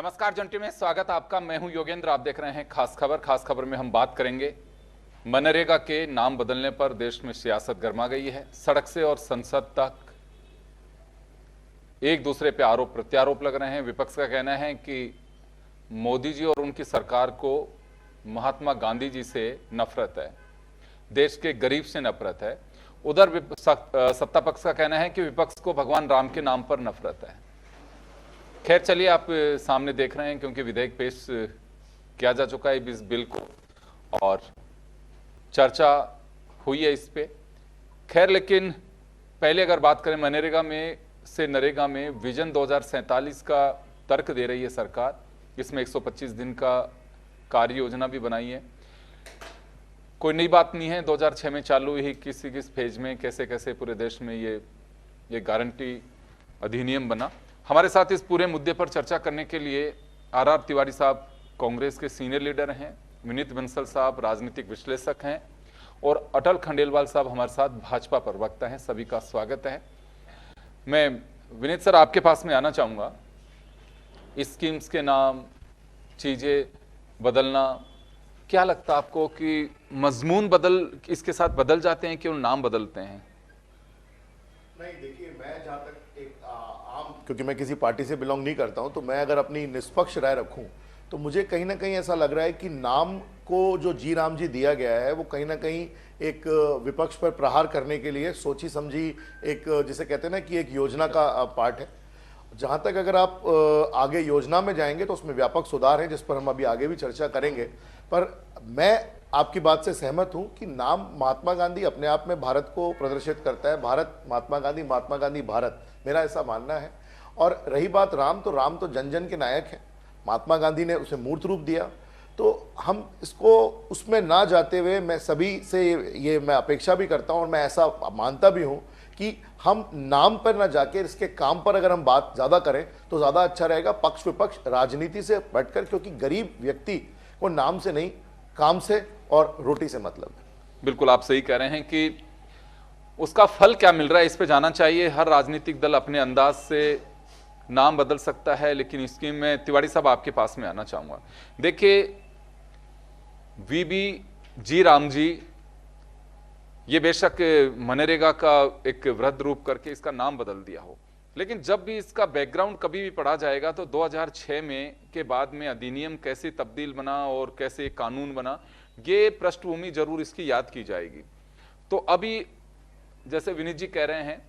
नमस्कार जंटी में स्वागत आपका। मैं हूं योगेंद्र। आप देख रहे हैं खास खबर। खास खबर में हम बात करेंगे मनरेगा के नाम बदलने पर। देश में सियासत गर्मा गई है। सड़क से और संसद तक एक दूसरे पे आरोप प्रत्यारोप लग रहे हैं। विपक्ष का कहना है कि मोदी जी और उनकी सरकार को महात्मा गांधी जी से नफरत है, देश के गरीब से नफरत है। उधर सत्ता पक्ष का कहना है कि विपक्ष को भगवान राम के नाम पर नफरत है। खैर चलिए, आप सामने देख रहे हैं क्योंकि विधेयक पेश किया जा चुका है इस बिल को और चर्चा हुई है इस पे। खैर लेकिन पहले अगर बात करें मनरेगा में से नरेगा में विजन 2047 का तर्क दे रही है सरकार। इसमें 125 दिन का कार्य योजना भी बनाई है। कोई नई बात नहीं है, 2006 में चालू ही किस फेज में कैसे कैसे पूरे देश में ये गारंटी अधिनियम बना। हमारे साथ इस पूरे मुद्दे पर चर्चा करने के लिए आर तिवारी साहब कांग्रेस के सीनियर लीडर हैं, विनीत बंसल साहब राजनीतिक विश्लेषक हैं और अटल खंडेलवाल साहब हमारे साथ भाजपा प्रवक्ता हैं। सभी का स्वागत है। मैं विनीत सर आपके पास में आना चाहूँगा। स्कीम्स के नाम, चीज़ें बदलना, क्या लगता है आपको कि मजमून इसके साथ बदल जाते हैं, क्यों नाम बदलते हैं? नहीं, देखिए, मैं जहाँ तक क्योंकि मैं किसी पार्टी से बिलोंग नहीं करता हूं, तो मैं अगर अपनी निष्पक्ष राय रखूं तो मुझे कहीं ना कहीं ऐसा लग रहा है कि नाम को जो जी राम जी दिया गया है वो कहीं ना कहीं एक विपक्ष पर प्रहार करने के लिए सोची समझी एक, जिसे कहते हैं ना कि एक योजना का पार्ट है। जहां तक अगर आप आगे योजना में जाएंगे तो उसमें व्यापक सुधार है, जिस पर हम अभी आगे भी चर्चा करेंगे। पर मैं आपकी बात से सहमत हूं कि नाम महात्मा गांधी अपने आप में भारत को प्रदर्शित करता है। भारत महात्मा गांधी भारत, मेरा ऐसा मानना है। और रही बात राम, तो राम तो जन जन के नायक हैं। महात्मा गांधी ने उसे मूर्त रूप दिया, तो हम इसको उसमें ना जाते हुए मैं सभी से ये मैं अपेक्षा भी करता हूं और मैं ऐसा मानता भी हूं कि हम नाम पर ना जाके इसके काम पर अगर हम बात ज़्यादा करें तो ज़्यादा अच्छा रहेगा, पक्ष विपक्ष राजनीति से हटकर। क्योंकि गरीब व्यक्ति को नाम से नहीं, काम से और रोटी से मतलब है। बिल्कुल आप सही कह रहे हैं कि उसका फल क्या मिल रहा है इस पे जाना चाहिए। हर राजनीतिक दल अपने अंदाज से नाम बदल सकता है, लेकिन स्कीम में तिवारी साहब आपके पास में आना चाहूंगा। देखिए, वीबी जी राम जी, ये बेशक मनरेगा का एक वृहद रूप करके इसका नाम बदल दिया हो, लेकिन जब भी इसका बैकग्राउंड कभी भी पढ़ा जाएगा तो 2006 में के बाद में अधिनियम कैसे तब्दील बना और कैसे कानून बना, ये पृष्ठभूमि जरूर इसकी याद की जाएगी। तो अभी जैसे विनीत जी कह रहे हैं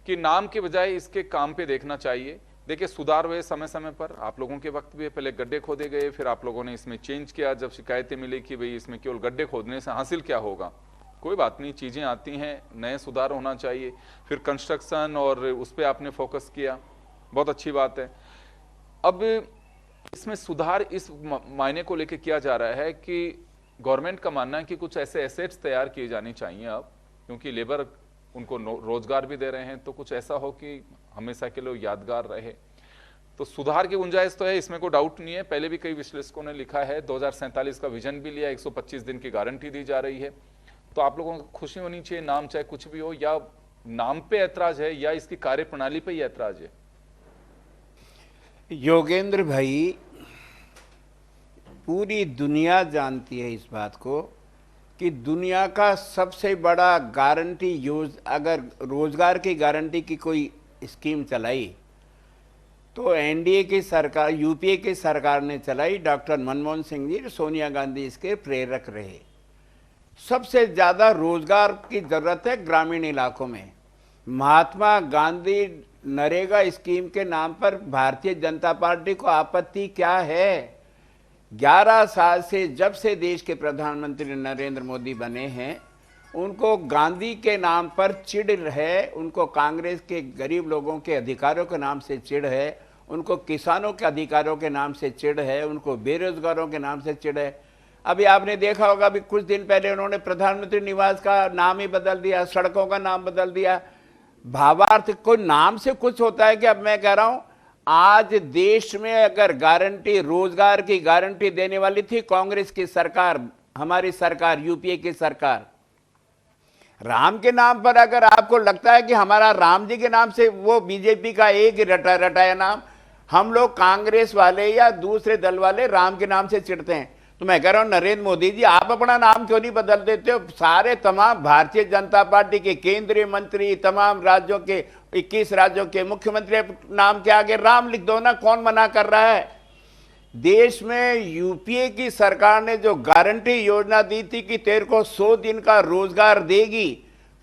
कि नाम के बजाय इसके काम पे देखना चाहिए। देखिए, सुधार हुए समय समय पर, आप लोगों के वक्त भी पहले गड्ढे खोदे गए, फिर आप लोगों ने इसमें चेंज किया जब शिकायतें मिली कि भाई इसमें केवल गड्ढे खोदने से हासिल क्या होगा। कोई बात नहीं, चीज़ें आती हैं, नए सुधार होना चाहिए। फिर कंस्ट्रक्शन और उस पर आपने फोकस किया, बहुत अच्छी बात है। अब इसमें सुधार इस मायने को लेकर किया जा रहा है कि गवर्नमेंट का मानना है कि कुछ ऐसे एसेट्स तैयार किए जाने चाहिए अब, क्योंकि लेबर उनको रोजगार भी दे रहे हैं, तो कुछ ऐसा हो कि हमेशा के लिए यादगार रहे। तो सुधार की गुंजाइश तो है, इसमें कोई डाउट नहीं है। पहले भी कई विश्लेषकों ने लिखा है, 2047 का विजन भी लिया, 125 दिन की गारंटी दी जा रही है। तो आप लोगों को खुशी होनी चाहिए, नाम चाहे कुछ भी हो। या नाम पे ऐतराज है या इसकी कार्यप्रणाली पे ही ऐतराज है? योगेंद्र भाई, पूरी दुनिया जानती है इस बात को कि दुनिया का सबसे बड़ा गारंटी अगर रोजगार की गारंटी की कोई स्कीम चलाई तो एनडीए की सरकार, यूपीए की सरकार ने चलाई। डॉक्टर मनमोहन सिंह जी, सोनिया गांधी इसके प्रेरक रहे। सबसे ज़्यादा रोजगार की ज़रूरत है ग्रामीण इलाकों में। महात्मा गांधी नरेगा स्कीम के नाम पर भारतीय जनता पार्टी को आपत्ति क्या है? 11 साल से जब से देश के प्रधानमंत्री नरेंद्र मोदी बने हैं, उनको गांधी के नाम पर चिढ़ है, उनको कांग्रेस के गरीब लोगों के अधिकारों के नाम से चिढ़ है, उनको किसानों के अधिकारों के नाम से चिढ़ है, उनको बेरोजगारों के नाम से चिढ़ है। अभी आपने देखा होगा, अभी कुछ दिन पहले उन्होंने प्रधानमंत्री निवास का नाम ही बदल दिया, सड़कों का नाम बदल दिया। भावार्थ कोई नाम से कुछ होता है कि? अब मैं कह रहा हूं, आज देश में अगर गारंटी, रोजगार की गारंटी देने वाली थी कांग्रेस की सरकार, हमारी सरकार, यूपीए की सरकार। राम के नाम पर अगर आपको लगता है कि हमारा राम जी के नाम से, वो बीजेपी का एक रटाया नाम, हम लोग कांग्रेस वाले या दूसरे दल वाले राम के नाम से चिढ़ते हैं। तो मैं कह रहा हूं नरेंद्र मोदी जी, आप अपना नाम क्यों नहीं बदल देते हो? सारे तमाम भारतीय जनता पार्टी के केंद्रीय मंत्री, तमाम राज्यों के 21 राज्यों के मुख्यमंत्री नाम के आगे राम लिख दो ना, कौन मना कर रहा है? देश में यूपीए की सरकार ने जो गारंटी योजना दी थी कि तेरे को 100 दिन का रोजगार देगी,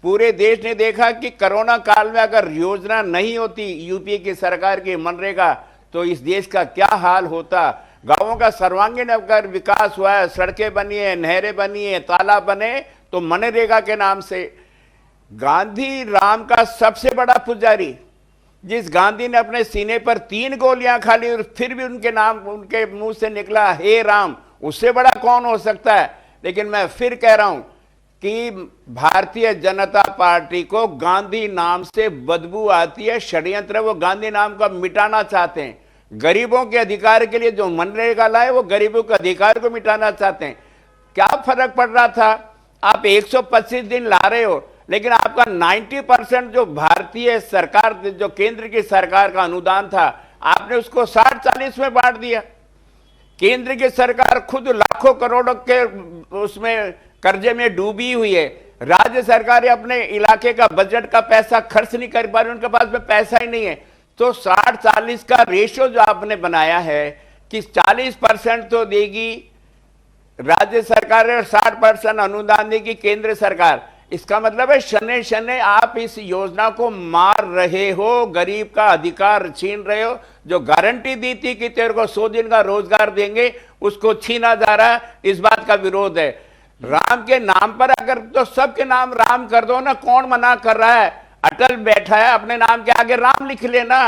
पूरे देश ने देखा कि कोरोना काल में अगर योजना नहीं होती यूपीए की सरकार की मनरेगा, तो इस देश का क्या हाल होता। गांवों का सर्वांगीण अगर विकास हुआ है, सड़कें बनी है, नहरें बनी है, तालाब बने, तो मनरेगा के नाम से। गांधी राम का सबसे बड़ा पुजारी, जिस गांधी ने अपने सीने पर 3 गोलियां खा ली और फिर भी उनके नाम, उनके मुंह से निकला हे राम, उससे बड़ा कौन हो सकता है? लेकिन मैं फिर कह रहा हूं कि भारतीय जनता पार्टी को गांधी नाम से बदबू आती है, षड्यंत्र। वो गांधी नाम को मिटाना चाहते हैं। गरीबों के अधिकार के लिए जो मनरेगा लाए, वो गरीबों के अधिकार को मिटाना चाहते हैं। क्या फर्क पड़ रहा था? आप 125 दिन ला रहे हो, लेकिन आपका 90% जो भारतीय सरकार, जो केंद्र की सरकार का अनुदान था, आपने उसको 60-40 में बांट दिया। केंद्र की सरकार खुद लाखों करोड़ों के उसमें कर्जे में डूबी हुई है। राज्य सरकारें अपने इलाके का बजट का पैसा खर्च नहीं कर पा रही, उनके पास में पैसा ही नहीं है। तो 60-40 का रेशियो जो आपने बनाया है कि 40% तो देगी राज्य सरकार और 60% अनुदान देगी केंद्र सरकार, इसका मतलब है शने शने आप इस योजना को मार रहे हो, गरीब का अधिकार छीन रहे हो। जो गारंटी दी थी कि तेरे को 100 दिन का रोजगार देंगे, उसको छीना जा रहा है। इस बात का विरोध है। राम के नाम पर अगर तो सबके नाम राम कर दो ना, कौन मना कर रहा है? अटल बैठा है, अपने नाम के आगे राम लिख लेना।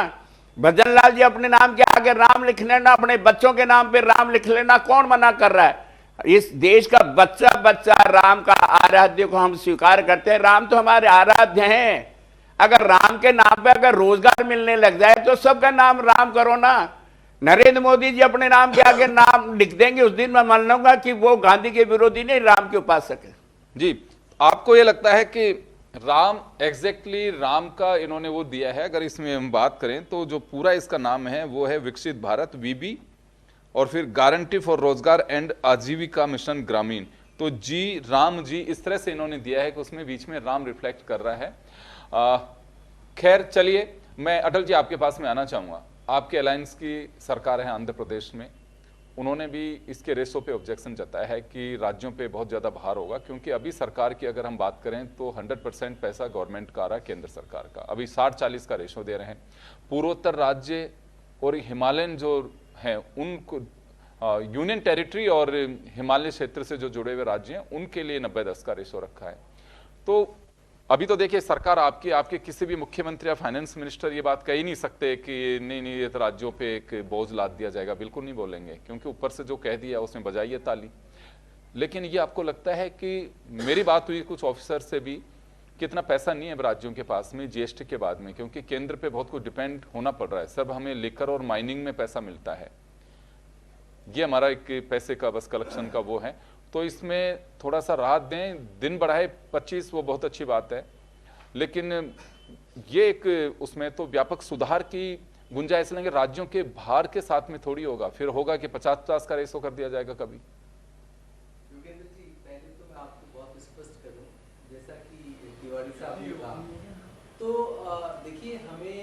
भजन लाल जी अपने नाम के आगे राम लिख लेना, अपने बच्चों के नाम पे राम लिख लेना, कौन मना कर रहा है? इस देश का बच्चा बच्चा राम का आराध्य को हम स्वीकार करते हैं। राम तो हमारे आराध्य हैं। अगर राम के नाम पे अगर रोजगार मिलने लग जाए तो सबका नाम राम करो ना। नरेंद्र मोदी जी अपने नाम के आगे नाम लिख देंगे, उस दिन मैं मान लूंगा कि वो गांधी के विरोधी नहीं, राम के उपासक है। जी, आपको ये लगता है कि राम एग्जैक्टली राम का इन्होंने वो दिया है? अगर इसमें हम बात करें तो जो पूरा इसका नाम है वो है विकसित भारत वीबी, और फिर गारंटी फॉर रोजगार एंड आजीविका मिशन ग्रामीण। तो जी राम जी इस तरह से इन्होंने दिया है कि उसमें बीच में राम रिफ्लेक्ट कर रहा है। खैर चलिए, मैं अटल जी आपके पास में आना चाहूँगा। आपके अलायंस की सरकार है आंध्र प्रदेश में, उन्होंने भी इसके रेशो पे ऑब्जेक्शन जताया है कि राज्यों पे बहुत ज़्यादा भार होगा, क्योंकि अभी सरकार की अगर हम बात करें तो 100% पैसा गवर्नमेंट का आ रहा है, केंद्र सरकार का। अभी 60-40 का रेशो दे रहे हैं। पूर्वोत्तर राज्य और हिमालयन जो हैं उनको, यूनियन टेरिटरी और हिमालय क्षेत्र से जो जुड़े हुए राज्य हैं उनके लिए 90-10 का रेशो रखा है। तो अभी तो देखिए सरकार आपकी, आपके किसी भी मुख्यमंत्री या फाइनेंस मिनिस्टर ये बात कह ही नहीं सकते कि नहीं नहीं ये तो राज्यों पे एक बोझ लाद दिया जाएगा। बिल्कुल नहीं बोलेंगे, क्योंकि ऊपर से जो कह दिया उसमें बजाइए ताली। लेकिन ये आपको लगता है कि मेरी बात हुई कुछ ऑफिसर से भी, कितना पैसा नहीं है राज्यों के पास में जीएसटी के बाद में, क्योंकि केंद्र पे बहुत कुछ डिपेंड होना पड़ रहा है। सब हमें लिकर और माइनिंग में पैसा मिलता है, ये हमारा एक पैसे का बस कलेक्शन का वो है। तो इसमें थोड़ा सा राहत दें, दिन बढ़ाए 25, वो बहुत अच्छी बात है। लेकिन ये एक उसमें तो व्यापक सुधार की गुंजाइश लेंगे, राज्यों के भार के साथ में थोड़ी होगा। फिर होगा कि 50-50 का रेशो कर दिया जाएगा कभी। योगेंद्र जी, पहले तो मैं आपको बहुत स्पष्ट करूं, जैसा कि तिवारी साहब ने कहा, तो देखिए हमें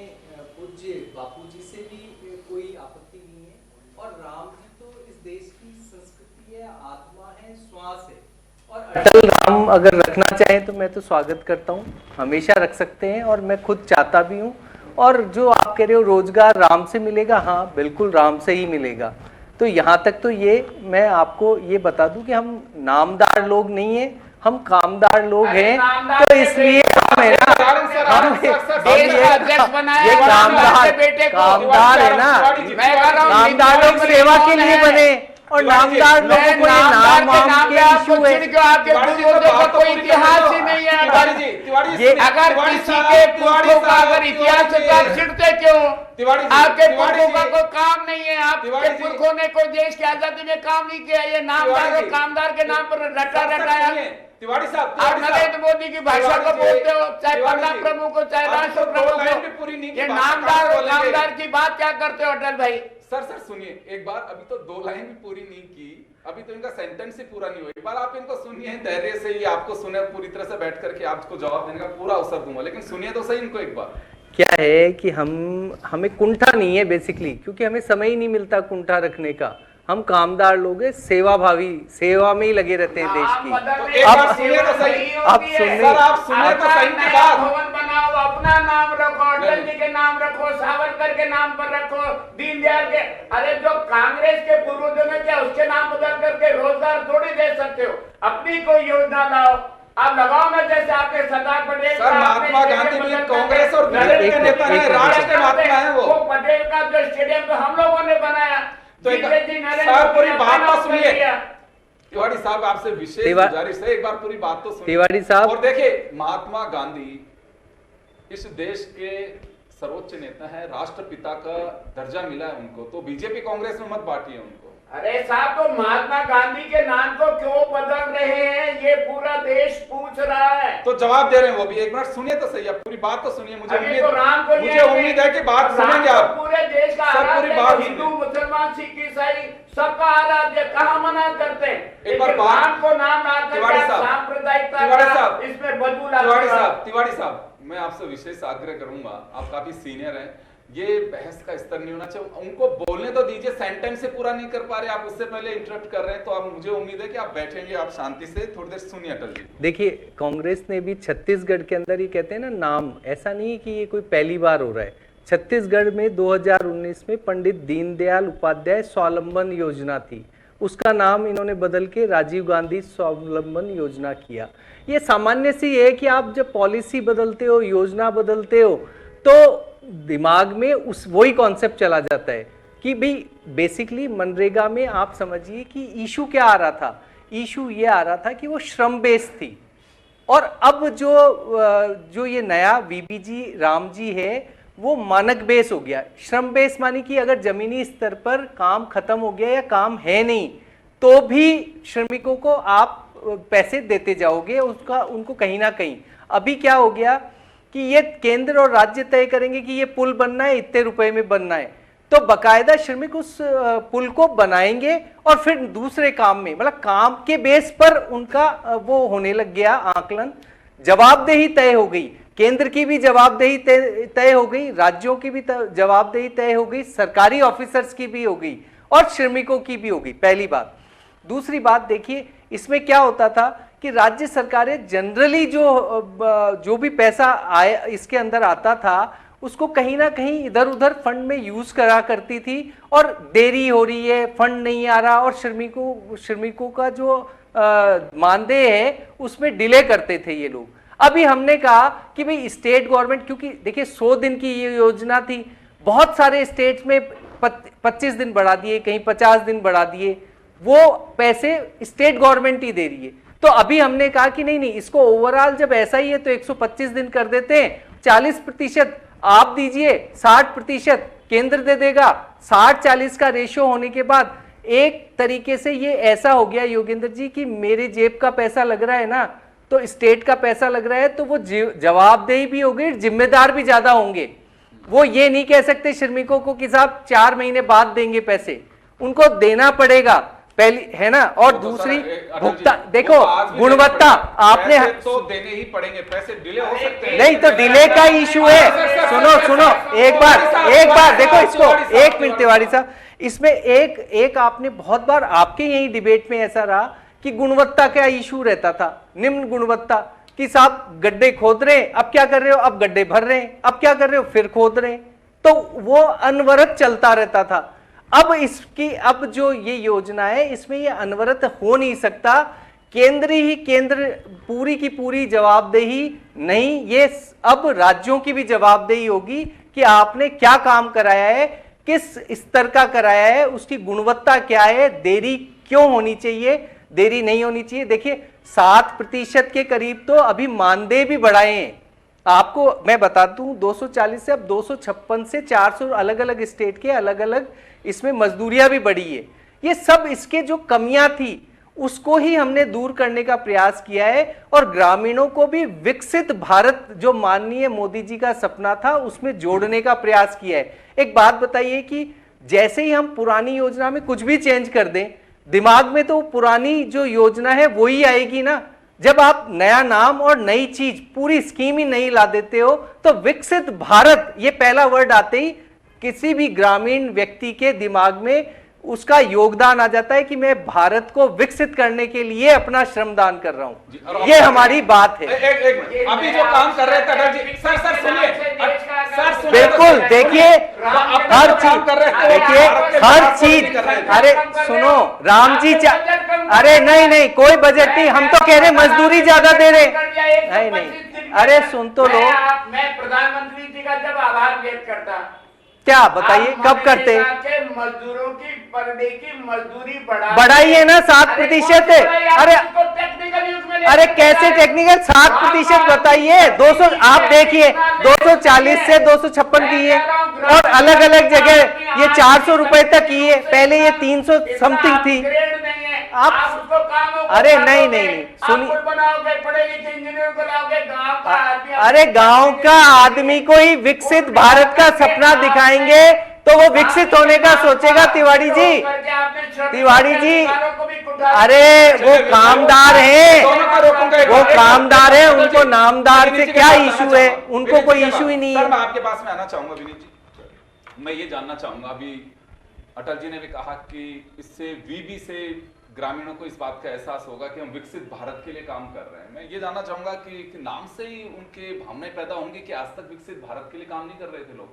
पूज्य बापू जी से भी कोई आपत्ति नहीं है, और राम जी तो इस देश की संस्कृति है, आत्मा है, श्वास है, और अटल राम अगर रखना चाहें तो मैं तो स्वागत करता हूं, हमेशा रख सकते हैं, और मैं खुद चाहता भी हूं। और जो आप कह रहे हो रोजगार राम से मिलेगा, हाँ बिल्कुल राम से ही मिलेगा। तो यहाँ तक तो ये मैं आपको ये बता दूं कि हम नामदार लोग नहीं हैं, हम कामदार लोग हैं। तो इसलिए हम है ना, ये कामदार है ना, कामदार लोग सेवा के लिए बने, और नामदार लोगों को नाम वाम के इशू है। आपके पूर्वजों का कोई इतिहास ही नहीं है। अगर किसी के पुरखों का अगर इतिहास है तो आप छिड़ते क्यों? आपके पुरखों का कोई काम नहीं है, आपके पुरखों ने कोई देश की आजादी में काम नहीं किया, ये नामदार और कामदार के नाम पर रटा रटाया। तिवारी साहब, आप नरेंद्र मोदी की भाषा को बोलते हो, चाहे प्रधान प्रमुख हो चाहे राष्ट्र प्रमुख हो, ये नामदार और कामदार की बात क्या करते हो अटल भाई? सर सुनिए एक बार, अभी तो 2 लाइन भी पूरी नहीं की, अभी तो इनका सेंटेंस ही पूरा नहीं हुआ। एक बार आप इनको सुनिए धैर्य से, ही आपको सुने पूरी तरह से बैठ करके आपको जवाब देने का पूरा अवसर दूंगा, लेकिन सुनिए तो सही इनको एक बार। क्या है कि हमें कुंठा नहीं है बेसिकली, क्योंकि हमें समय ही नहीं मिलता कुंठा रखने का। हम कामदार लोग हैं, सेवाभावी, सेवा में ही लगे रहते हैं देश की। तो एक बार सुनिए तो सही, आप सुनिए, सर आप सुनिए तो सही की बात। भवन बनाओ, अपना नाम रखो, अटल जी के नाम रखो, सावरकर के नाम पर रखो, दीनदयाल के। अरे जो कांग्रेस के पूर्वजों ने क्या उसके नाम बदल करके रोजगार थोड़ी दे सकते हो? अपनी कोई योजना लाओ, आप लगाओ ना, जैसे आपने सरदार पटेल सर महात्मा गांधी भी कांग्रेस और बीजेपी के नेता हैं, राष्ट्र के महात्मा हैं वो पटेल का जो स्टेडियम तो हम लोगों ने बनाया। तो सर पूरी बात तो सुनिए तिवारी साहब, आपसे विशेष गुजारिश है, एक बार पूरी बात तो सुनिए तिवारी साहब। और देखिए महात्मा गांधी इस देश के सर्वोच्च नेता है, राष्ट्रपिता का दर्जा मिला है उनको, तो बीजेपी कांग्रेस में मत बांटिए उनको। अरे साहब, तो महात्मा गांधी के नाम को क्यों बदल रहे हैं, ये पूरा देश पूछ रहा है। तो जवाब दे रहे हैं वो भी, एक मिनट सुनिए तो सही, आप पूरी बात तो सुनिए। मुझे तो राम को उम्मीद है कि बात सुनेंगे आप। पूरे देश का आराध्य, हिंदू मुसलमान सिख ईसाई सबका आराध्य, कहाँ मना करते हैं? एक बार राम को नाम ना तिवारी करके साहब, सांप्रदायिकता इसमें बदबू तिवारी साहब मैं आपसे विशेष आग्रह करूंगा, आप काफी सीनियर हैं, ये बहस का स्तर नहीं होना चाहिए, उनको बोलने तो दीजिए, सेंटेंस से पूरा नहीं कर पा रहे आप, उससे पहले इंटरप्ट कर रहे हैं, तो आप मुझे उम्मीद है कि आप बैठेंगे, आप शांति से थोड़ी देर सुनिए अटल जी। देखिए कांग्रेस ने भी छत्तीसगढ़ के अंदर ही कहते हैं ना नाम, ऐसा नहीं है कि ये कोई पहली बार हो रहा है। छत्तीसगढ़ में 2019 में पंडित दीनदयाल उपाध्याय स्वावलंबन योजना थी, उसका नाम इन्होंने बदल के राजीव गांधी स्वावलंबन योजना किया। ये सामान्य सी है कि आप जब पॉलिसी बदलते हो, योजना बदलते हो, तो दिमाग में वही कॉन्सेप्ट चला जाता है कि भाई बेसिकली मनरेगा में आप समझिए कि इशू क्या आ रहा था, इशू ये आ रहा था कि वो श्रम बेस थी, और अब जो ये नया वीबीजी रामजी है वो मानक बेस हो गया। श्रम बेस मानी कि अगर जमीनी स्तर पर काम खत्म हो गया या काम है नहीं तो भी श्रमिकों को आप पैसे देते जाओगे उसका, उनको कहीं ना कहीं। अभी क्या हो गया कि ये केंद्र और राज्य तय करेंगे कि ये पुल बनना है, इतने रुपए में बनना है, तो बकायदा श्रमिक उस पुल को बनाएंगे और फिर दूसरे काम में, मतलब काम के बेस पर उनका वो होने लग गया आकलन। जवाबदेही तय हो गई, केंद्र की भी जवाबदेही तय हो गई, राज्यों की भी जवाबदेही तय हो गई, सरकारी ऑफिसर्स की भी हो गई और श्रमिकों की भी हो गई, पहली बात। दूसरी बात देखिए, इसमें क्या होता था कि राज्य सरकारें जनरली जो भी पैसा आए इसके अंदर आता था उसको कहीं ना कहीं इधर उधर फंड में यूज करा करती थी, और देरी हो रही है, फंड नहीं आ रहा, और श्रमिकों का जो मानदेय है उसमें डिले करते थे ये लोग। अभी हमने कहा कि भाई स्टेट गवर्नमेंट, क्योंकि देखिए 100 दिन की ये योजना थी, बहुत सारे स्टेट्स में 25 दिन बढ़ा दिए, कहीं 50 दिन बढ़ा दिए, वो पैसे स्टेट गवर्नमेंट ही दे रही है। तो अभी हमने कहा कि नहीं, इसको ओवरऑल जब ऐसा ही है तो 125 दिन कर देते हैं, 40% आप दीजिए, 60% केंद्र दे देगा। 60-40 का रेशियो होने के बाद एक तरीके से ये ऐसा हो गया योगेंद्र जी कि मेरे जेब का पैसा लग रहा है ना, तो स्टेट का पैसा लग रहा है, तो वो जवाबदेही भी होगी, जिम्मेदार भी ज्यादा होंगे। वो ये नहीं कह सकते श्रमिकों को कि साहब 4 महीने बाद देंगे पैसे, उनको देना पड़ेगा पहली, है ना। और दूसरी भुगतान, देखो गुणवत्ता, आपने तो देने ही पड़ेंगे, पैसे डिले हो सकते हैं। नहीं तो डिले का इशू है। सुनो एक बार देखो इसको, 1 मिनट तिवारी साहब, इसमें एक आपने बहुत बार आपके यही डिबेट में ऐसा रहा कि गुणवत्ता का इशू रहता था, निम्न गुणवत्ता, कि साहब गड्ढे खोद रहे हैं, अब क्या कर रहे हो, अब गड्ढे भर रहे हैं, अब क्या कर रहे हो, फिर खोद रहे हैं, तो वो अनवरत चलता रहता था। अब जो ये योजना है इसमें ये अनवरत हो नहीं सकता, केंद्र पूरी की पूरी जवाबदेही नहीं, ये अब राज्यों की भी जवाबदेही होगी कि आपने क्या काम कराया है, किस स्तर का कराया है, उसकी गुणवत्ता क्या है, देरी क्यों होनी चाहिए, देरी नहीं होनी चाहिए। देखिए 7% के करीब तो अभी मानदेय भी बढ़ाए हैं। आपको मैं बता दूं 240 से अब 256 से 400 अलग अलग स्टेट के अलग अलग इसमें मजदूरियां भी बढ़ी है। ये सब इसके जो कमियां थी उसको ही हमने दूर करने का प्रयास किया है और ग्रामीणों को भी विकसित भारत जो माननीय मोदी जी का सपना था उसमें जोड़ने का प्रयास किया है। एक बात बताइए कि जैसे ही हम पुरानी योजना में कुछ भी चेंज कर दें, दिमाग में तो पुरानी जो योजना है वही आएगी ना। जब आप नया नाम और नई चीज पूरी स्कीम ही नहीं ला देते हो तो विकसित भारत ये पहला वर्ड आते ही किसी भी ग्रामीण व्यक्ति के दिमाग में उसका योगदान आ जाता है कि मैं भारत को विकसित करने के लिए अपना श्रमदान कर रहा हूं। ये हमारी बात है। एक अभी जो काम कर रहे थे अटल जी, सर सुनिए, सर सुनिए, बिल्कुल देखिए हर चीज, देखिए हर चीज, अरे सुनो राम जी अरे नहीं कोई बजट नहीं, हम तो कह रहे मजदूरी ज्यादा दे रहे नहीं, अरे सुन तो लो। मैं प्रधानमंत्री जी का जब आभार व्यक्त करता, क्या बताइए कब करते? मजदूरों की पर डे की मजदूरी बढ़ाई है ना 7%। अरे कैसे टेक्निकल 7% बताइए। 200 आप देखिए 240 से 256 की है और अलग अलग जगह ये 400 रुपए तक की है, पहले ये 300 समथिंग थी। आप अरे नहीं सुनिए, पढ़े लिखे इंजीनियर को लाओगे, गांव का आदमी, अरे गांव का आदमी को ही विकसित भारत का सपना दिखाएंगे तो वो विकसित होने का सोचेगा। तिवारी जी, तिवारी जी, अरे वो कामदार हैं, वो कामदार हैं, उनको नामदार से क्या इशू है, उनको कोई इशू ही नहीं है। मैं आपके पास में आना चाहूंगा विनीत जी, मैं ये जानना चाहूंगा, अभी अटल जी ने भी कहा कि इससे वीबी से ग्रामीणों को इस बात का एहसास होगा कि हम विकसित भारत के लिए काम कर रहे हैं। मैं ये जानना चाहूंगा कि नाम से ही उनके भावनाएं पैदा होंगी कि आज तक विकसित भारत के लिए काम नहीं कर रहे थे लोग।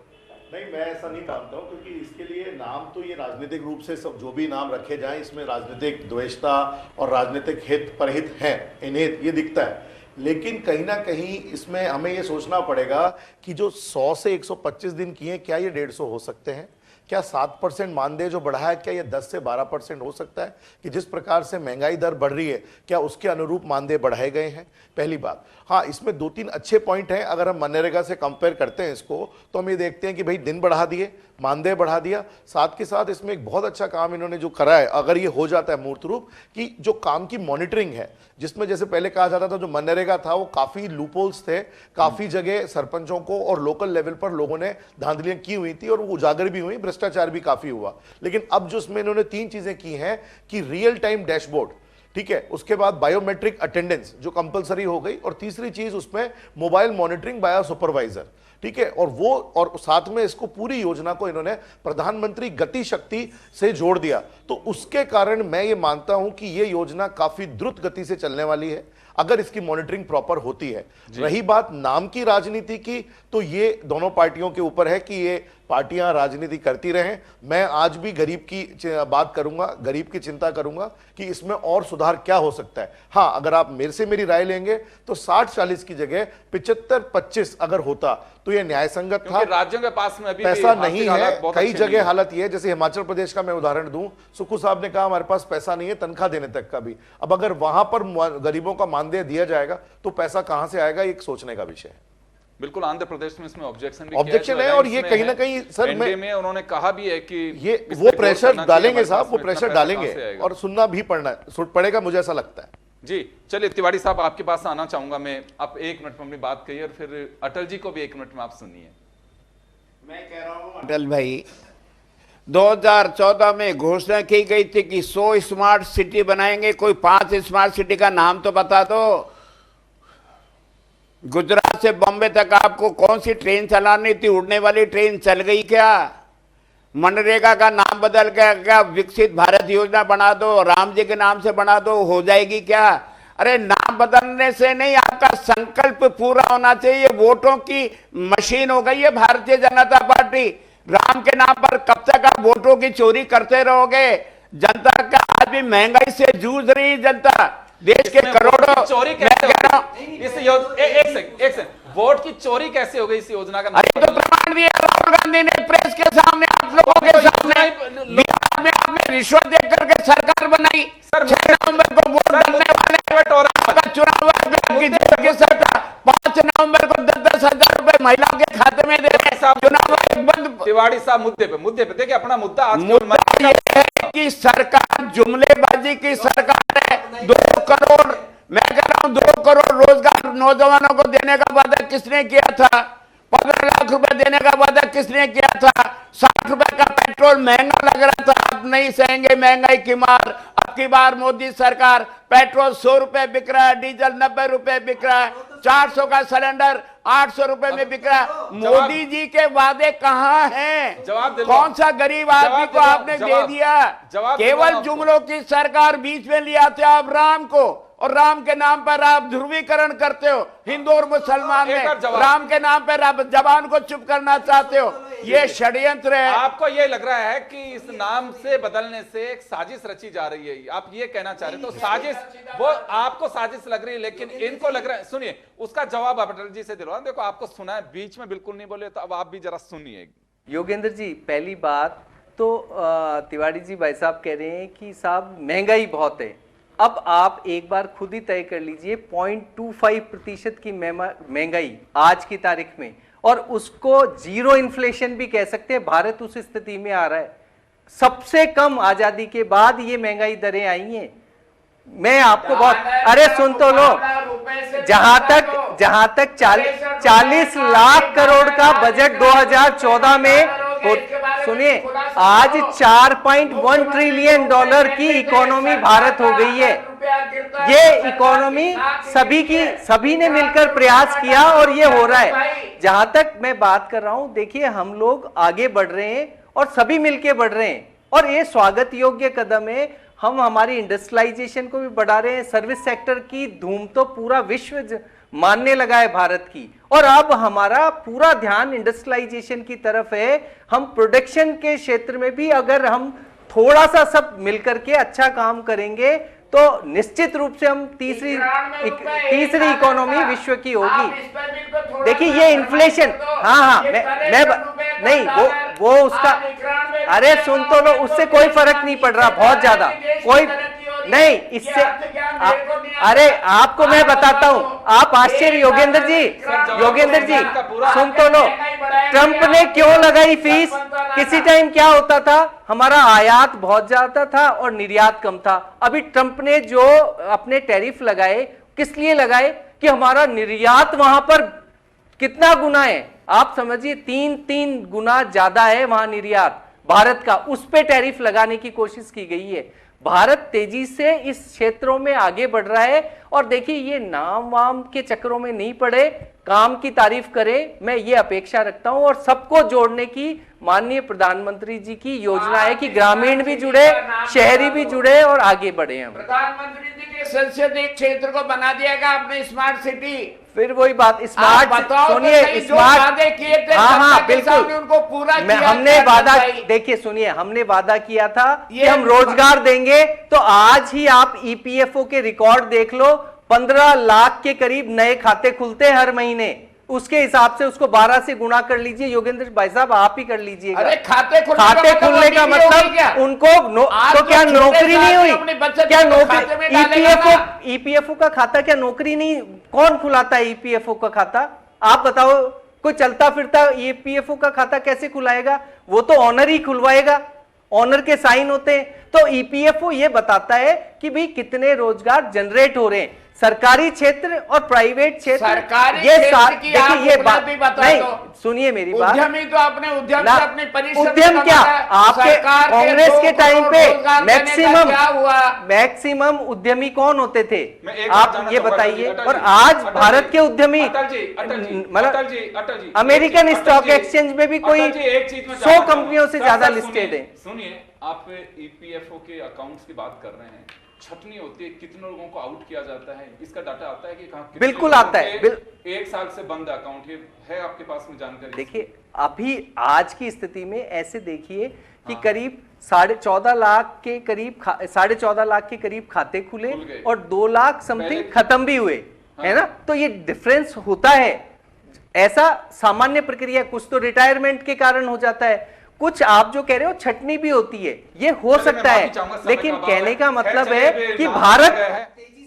नहीं, मैं ऐसा नहीं मानता हूँ, क्योंकि इसके लिए नाम तो ये राजनीतिक रूप से सब जो भी नाम रखे जाएं इसमें राजनीतिक द्वेषता और राजनीतिक हित परहित हैं, इन्हें ये दिखता है। लेकिन कहीं ना कहीं इसमें हमें ये सोचना पड़ेगा कि जो 100 से 125 दिन किए, क्या ये 150 हो सकते हैं? क्या 7% मानदेय जो बढ़ा है, क्या ये 10 से 12% हो सकता है? कि जिस प्रकार से महंगाई दर बढ़ रही है, क्या उसके अनुरूप मानदेय बढ़ाए गए हैं? पहली बात। हाँ, इसमें 2-3 अच्छे पॉइंट हैं। अगर हम मनरेगा से कंपेयर करते हैं इसको, तो हम ये देखते हैं कि भाई दिन बढ़ा दिए, मानदेय बढ़ा दिया, साथ के साथ इसमें एक बहुत अच्छा काम इन्होंने जो करा है, अगर ये हो जाता है मूर्त रूप, कि जो काम की मॉनिटरिंग है, जिसमें जैसे पहले कहा जाता था जो मनरेगा था वो काफ़ी लूपहोल्स थे, काफ़ी जगह सरपंचों को और लोकल लेवल पर लोगों ने धांधलियाँ की हुई थी और वो उजागर भी हुई, भ्रष्टाचार भी काफ़ी हुआ। लेकिन अब जो इसमें इन्होंने 3 चीज़ें की हैं कि रियल टाइम डैशबोर्ड, ठीक है, उसके बाद बायोमेट्रिक अटेंडेंस जो कंपलसरी हो गई, और तीसरी चीज उसमें मोबाइल मॉनिटरिंग बाय सुपरवाइजर, ठीक है, और वो और साथ में इसको पूरी योजना को इन्होंने प्रधानमंत्री गति शक्ति से जोड़ दिया। तो उसके कारण मैं ये मानता हूं कि ये योजना काफी द्रुत गति से चलने वाली है अगर इसकी मॉनिटरिंग प्रॉपर होती है। रही बात नाम की राजनीति की, तो ये दोनों पार्टियों के ऊपर है कि ये पार्टियां राजनीति करती रहें। मैं आज भी गरीब की बात करूंगा, गरीब की चिंता करूंगा कि इसमें और सुधार क्या हो सकता है। हाँ, अगर आप मेरे से मेरी राय लेंगे तो 60-40 की जगह 75-25 अगर होता तो ये न्याय संगत था। राज्यों के पास में अभी पैसा नहीं है, कई जगह हालत ये है, जैसे हिमाचल प्रदेश का मैं उदाहरण दूं, सुक्खू साहब ने कहा हमारे पास पैसा नहीं है तनख्वाह देने तक का भी। अब अगर वहां पर गरीबों का मानदेय दिया जाएगा तो पैसा कहां से आएगा, एक सोचने का विषय है। बिल्कुल, आंध्र प्रदेश में इसमें ऑब्जेक्शन है और ये कहीं ना कहीं सर में उन्होंने कहा भी है कि ये वो प्रेशर डालेंगे साहब, वो प्रेशर डालेंगे और सुनना भी पड़ेगा, मुझे ऐसा लगता है। जी चलिए तिवारी साहब, आपके पास आना चाहूंगा मैं। आप 1 मिनट में अपनी बात कहिए और फिर अटल जी को भी 1 मिनट में आप सुनिए। मैं कह रहा हूं अटल भाई, 2014 में घोषणा की गई थी कि 100 स्मार्ट सिटी बनाएंगे, कोई 5 स्मार्ट सिटी का नाम तो बता दो। गुजरात से बॉम्बे तक आपको कौन सी ट्रेन चलानी थी? उड़ने वाली ट्रेन चल गई क्या? मनरेगा का नाम बदल गया क्या? विकसित भारत योजना बना दो, राम जी के नाम से बना दो, हो जाएगी क्या? अरे नाम बदलने से नहीं, आपका संकल्प पूरा होना चाहिए। वोटों की मशीन हो गई है भारतीय जनता पार्टी। राम के नाम पर कब तक आप वोटों की चोरी करते रहोगे? जनता का आज भी महंगाई से जूझ रही जनता, देश के करोड़ों चोरी कैसे एक सेकंड, वोट की चोरी कैसे हो गई इस योजना का? अरे तो प्रमाण दिया राहुल गांधी ने प्रेस के सामने, आप लोगों के सामने। बिहार में आपने रिश्वत दे करके सरकार बनाई। 6 नवंबर को चुनाव की सरकार 5 नवंबर को 10,000 रुपए महिलाओं के खाते में दे रहे हैं। चुनाव बंद। तिवाड़ी साहब मुद्दे पे देखिए, अपना मुद्दा आज मुद्दा ये है कि सरकार जुमलेबाजी की सरकार है। 2 करोड़, मैं कह रहा हूं 2 करोड़ रोजगार नौजवानों को देने का वादा किसने किया था? 15 लाख रुपए देने का वादा किसने किया था? 60 रुपए का पेट्रोल महंगा लग रहा था, आप नहीं सहेंगे महंगाई की मार। अब की बार मोदी सरकार पेट्रोल 100 रुपए बिक रहा है, डीजल 90 रुपए बिक रहा है, 400 का सिलेंडर 800 रुपए में बिक रहा है। मोदी जी के वादे कहाँ हैं? जवाब दे, कौन सा गरीब आदमी को आपने दे दिया? केवल जुमलों की सरकार बीच में ले आते हो आप राम को, और राम के नाम पर आप ध्रुवीकरण करते हो हिंदू और मुसलमान में। राम के नाम पर आप जबान को चुप करना चाहते हो, ये षड्यंत्र है। आपको ये लग रहा है कि इस नाम से बदलने से एक साजिश रची जा रही है, आप ये कहना चाह रहे? तो साजिश वो आपको साजिश लग रही है, लेकिन इनको लग रहा है। सुनिए, उसका जवाब अटल जी से दिलवा। देखो, आपको सुना है, बीच में बिल्कुल नहीं बोले, तो अब आप भी जरा सुनिए। योगेंद्र जी, पहली बात तो तिवारी जी भाई साहब कह रहे हैं कि साहब महंगाई बहुत है। अब आप एक बार खुद ही तय कर लीजिए 0.25% की महंगाई आज की तारीख में, और उसको जीरो इन्फ्लेशन भी कह सकते हैं। भारत उस स्थिति में आ रहा है, सबसे कम आजादी के बाद ये महंगाई दरें आई हैं। मैं आपको बहुत, अरे सुन तो लो, जहां तक 40 लाख करोड़ का बजट 2014 में, सुनिए, आज 4.1 ट्रिलियन डॉलर की इकोनॉमी भारत हो गई है। ये इकोनॉमी सभी ने मिलकर प्रयास किया और ये हो रहा है। जहां तक मैं बात कर रहा हूं, देखिए हम लोग आगे बढ़ रहे हैं और सभी मिलकर बढ़ रहे हैं, और ये स्वागत योग्य कदम है। हम हमारी इंडस्ट्रियलाइजेशन को भी बढ़ा रहे हैं। सर्विस सेक्टर की धूम तो पूरा विश्व मानने लगा है भारत की, और अब हमारा पूरा ध्यान इंडस्ट्रियलाइजेशन की तरफ है। हम प्रोडक्शन के क्षेत्र में भी अगर हम थोड़ा सा सब मिलकर के अच्छा काम करेंगे तो निश्चित रूप से हम तीसरी इकोनॉमी विश्व की होगी। देखिए ये इन्फ्लेशन, हाँ, मैं नहीं, वो उसका, अरे सुन तो लो, उससे कोई फर्क नहीं पड़ रहा, बहुत ज्यादा कोई नहीं इससे। अरे आपको मैं बताता हूं, आप आश्चर्य, योगेंद्र जी सुन तो लो, ट्रंप ने क्यों लगाई फीस? किसी टाइम क्या होता था, हमारा आयात बहुत ज्यादा था और निर्यात कम था। अभी ट्रंप ने जो अपने टैरिफ लगाए, किस लिए लगाए? कि हमारा निर्यात वहां पर कितना गुना है, आप समझिए 3 गुना ज्यादा है वहां निर्यात भारत का, उस पे टैरिफ लगाने की कोशिश की गई है। भारत तेजी से इस क्षेत्रों में आगे बढ़ रहा है, और देखिए ये नाम वाम के चक्करों में नहीं पड़े, काम की तारीफ करे, मैं ये अपेक्षा रखता हूं। और सबको जोड़ने की माननीय प्रधानमंत्री जी की योजना है कि ग्रामीण भी जुड़े, शहरी भी जुड़े और आगे बढ़े। हम प्रधानमंत्री जी के संसदीय क्षेत्र को बना दिएगा आपने स्मार्ट सिटी। फिर वही बात, स्मार्ट, सुनिए स्मार्ट, वादे किए थे, हाँ बिल्कुल, उनको पूरा हमने वादा, देखिए सुनिए, हमने वादा किया था कि हम रोजगार देंगे। तो आज ही आप ईपीएफओ के रिकॉर्ड देख लो, 15 लाख के करीब नए खाते खुलते हैं हर महीने। उसके हिसाब से उसको 12 से गुणा कर लीजिए। योगेंद्र भाई साहब आप ही कर लीजिएगा। अरे खाते खुलने का मतलब उनको तो क्या नौकरी नहीं हुई? क्या नौकरी? ईपीएफओ का खाता क्या नौकरी नहीं? कौन खुलाता है ईपीएफओ का खाता? आप बताओ, कोई चलता फिरता ईपीएफओ का खाता कैसे खुलाएगा? वो तो ऑनर ही खुलवाएगा, ऑनर के साइन होते हैं। तो ईपीएफओ ये बताता है कि भाई कितने रोजगार जनरेट हो रहे हैं, सरकारी क्षेत्र और प्राइवेट क्षेत्र। सरकारी क्षेत्र की आप ये बात भी बता नहीं, दो। सुनिए मेरी बात, उद्यमी तो अपने उद्यम से अपनी परिश्रम उद्यम क्या आपके कांग्रेस के टाइम पे मैक्सिमम उद्यमी कौन होते थे? आप ये बताइए। और आज भारत के उद्यमी मतलब अमेरिकन स्टॉक एक्सचेंज में भी कोई 100 कंपनियों से ज्यादा लिस्टेड है। सुनिए, आप ईपीएफओ के अकाउंट्स की बात कर रहे हैं, छटनी होती है, कितने लोगों को आउट किया जाता है, इसका डाटा आता है कि कहां? बिल्कुल आता है। एक साल से बंद अकाउंट है आपके पास में जानकारी? देखिए अभी आज की स्थिति में ऐसे देखिए कि करीब 14.5 लाख के करीब 14.5 लाख के करीब खाते खुले और 2 लाख समथिंग खत्म भी हुए, है ना? तो ये डिफरेंस होता है, ऐसा सामान्य प्रक्रिया। कुछ तो रिटायरमेंट के कारण हो जाता है, कुछ आप जो कह रहे हो छटनी भी होती है, ये हो सकता है। लेकिन कहने का मतलब है कि भारत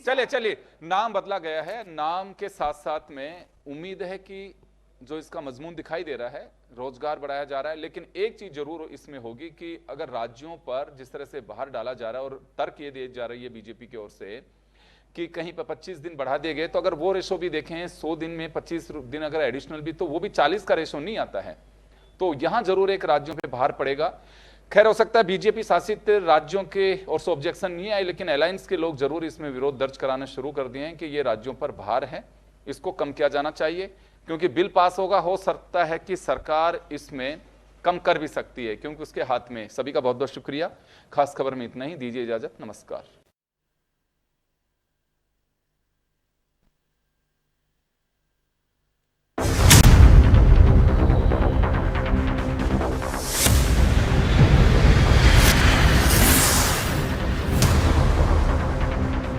चलिए नाम बदला गया है, नाम के साथ साथ में उम्मीद है कि जो इसका मजमून दिखाई दे रहा है, रोजगार बढ़ाया जा रहा है, लेकिन एक चीज जरूर इसमें होगी कि अगर राज्यों पर जिस तरह से बाहर डाला जा रहा है, और तर्क ये दी जा रही है बीजेपी की ओर से कि कहीं पर 25 दिन बढ़ा दिए गए, तो अगर वो रेशो भी देखें 100 दिन में 25 दिन अगर एडिशनल भी, तो वो भी 40 का रेशो नहीं आता है। तो यहां जरूर एक राज्यों पे भार पड़ेगा। खैर, हो सकता है बीजेपी शासित राज्यों के और से ऑब्जेक्शन नहीं आए, लेकिन अलायंस के लोग जरूर इसमें विरोध दर्ज कराना शुरू कर दिए हैं कि ये राज्यों पर भार है, इसको कम किया जाना चाहिए, क्योंकि बिल पास होगा, हो सकता है कि सरकार इसमें कम कर भी सकती है, क्योंकि उसके हाथ में। सभी का बहुत बहुत शुक्रिया। खास खबर में इतना ही, दीजिए इजाजत, नमस्कार।